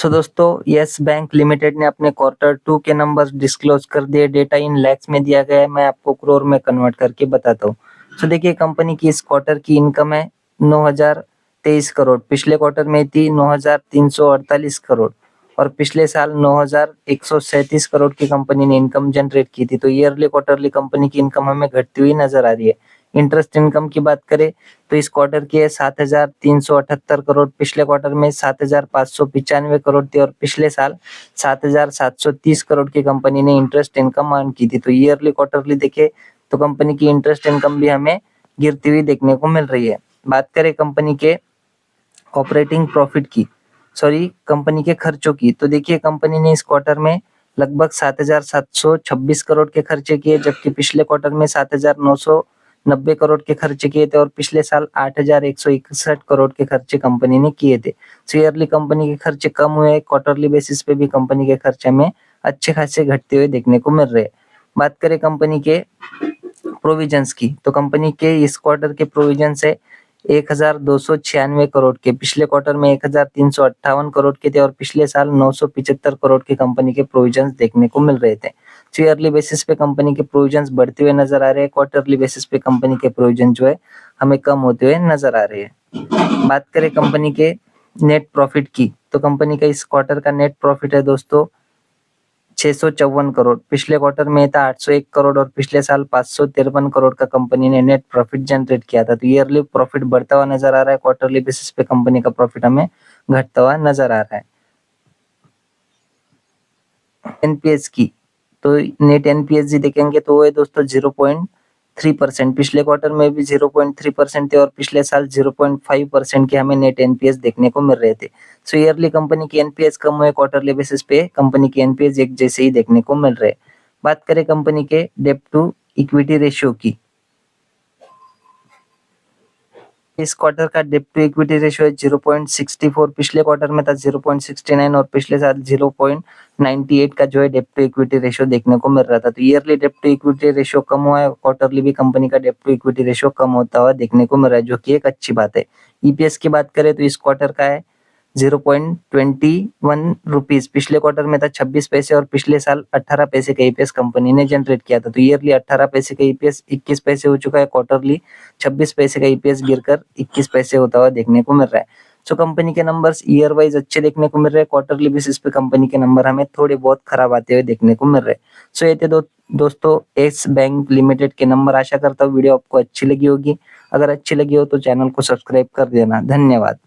दोस्तों yes bank limited ने अपने क्वार्टर 2 के नंबर्स डिस्क्लोज कर दिए। डेटा इन लैक्स में दिया गया है, मैं आपको करोड़ में कन्वर्ट करके बताता हूँ। देखिए कंपनी की इस क्वार्टर की इनकम है 9,023 करोड़, पिछले क्वार्टर में थी 9,348 करोड़ और पिछले साल 9,137 करोड़ की कंपनी ने इनकम जनरेट की थी। तो ईयरली क्वार्टरली कंपनी की इनकम हमें घटती हुई नजर आ रही है। इंटरेस्ट इनकम की बात करें तो इस क्वार्टर की है 7,378 करोड़, पिछले क्वार्टर में 7,595 करोड़ थी और पिछले साल 7,730 करोड़ की कंपनी ने इंटरेस्ट इनकम अर्न की थी। तो ईयरली क्वार्टरली देखे तो कंपनी की इंटरेस्ट इनकम भी हमें गिरती हुई देखने को मिल रही है। बात करें कंपनी के ऑपरेटिंग प्रॉफिट की, कंपनी के खर्चों की, तो देखिए कंपनी ने इस क्वार्टर में लगभग 7,726 करोड़ के खर्चे किए, जबकि पिछले क्वार्टर में 7,990 करोड़ के खर्चे किए थे और पिछले साल 8,161 करोड़ के खर्चे कंपनी ने किए थे। ईयरली कंपनी के खर्चे कम हुए, क्वार्टरली बेसिस पे भी कंपनी के खर्चे में अच्छे खासे घटते हुए देखने को मिल रहे हैं। बात करें कंपनी के प्रोविजंस की, तो कंपनी के इस क्वार्टर के प्रोविजन है 1,296 करोड़ के, पिछले क्वार्टर में 1,358 करोड़ के थे और पिछले साल 975 करोड़ के कंपनी के प्रोविजंस देखने को मिल रहे थे। ईयरली बेसिस पे कंपनी के प्रोविजंस बढ़ते हुए नजर आ रहे हैं, क्वार्टरली बेसिस पे कंपनी के प्रोविजन जो है हमें कम होते हुए नजर आ रहे हैं। बात करें कंपनी के नेट प्रॉफिट की, तो कंपनी का इस क्वार्टर का नेट प्रॉफिट है दोस्तों 654 करोड़, पिछले क्वार्टर में था 801 करोड़ और पिछले साल 553 करोड़ का कंपनी ने नेट प्रॉफिट जनरेट किया था। तो ईयरली प्रॉफिट बढ़ता हुआ नजर आ रहा है, क्वार्टरली बेसिस पे कंपनी का प्रॉफिट हमें घटता हुआ नजर आ रहा है। एनपीएस की, तो नेट एनपीएस जी देखेंगे तो वो है दोस्तों 0.3%, पिछले क्वार्टर में भी 0.3% थे और पिछले साल 0.5% के हमें नेट एनपीएस देखने को मिल रहे थे। ईयरली कंपनी की एनपीएस कम हुए, क्वार्टरली बेसिस पे कंपनी की एनपीएस एक जैसे ही देखने को मिल रहे हैं। बात करें कंपनी के डेब्ट टू इक्विटी रेशियो की, इस क्वार्टर का डेब्ट टू इक्विटी रेशियो है 0.64, पिछले क्वार्टर में था 0.69 और पिछले साल 0.98 का जो है डेब्ट टू इक्विटी रेशियो देखने को मिल रहा था। तो ईयरली डेब्ट टू इक्विटी रेशियो कम हुआ है, क्वार्टरली भी कंपनी का डेब्ट टू इक्विटी रेशियो कम होता हुआ देखने को मिल रहा है, जो कि एक अच्छी बात है। ईपीएस की बात करें तो इस क्वार्टर का है 0.21 रुपीज, पिछले क्वार्टर में था 26 पैसे और पिछले साल 18 पैसे का ईपीएस कंपनी ने जनरेट किया था। तो ईयरली 18 पैसे का ईपीएस 21 पैसे हो चुका है, क्वार्टरली 26 पैसे का ईपीएस गिरकर 21 पैसे होता हुआ देखने को मिल रहा है। कंपनी के नंबर्स ईयर वाइज अच्छे देखने को मिल रहे हैं, क्वार्टरली बेसिस पे कंपनी के नंबर हमें थोड़े बहुत खराब आते हुए देखने को मिल रहे हैं। ये थे दोस्तों यस बैंक लिमिटेड के नंबर। आशा करता हूँ वीडियो आपको अच्छी लगी होगी, अगर अच्छी लगी हो तो चैनल को सब्सक्राइब कर देना। धन्यवाद।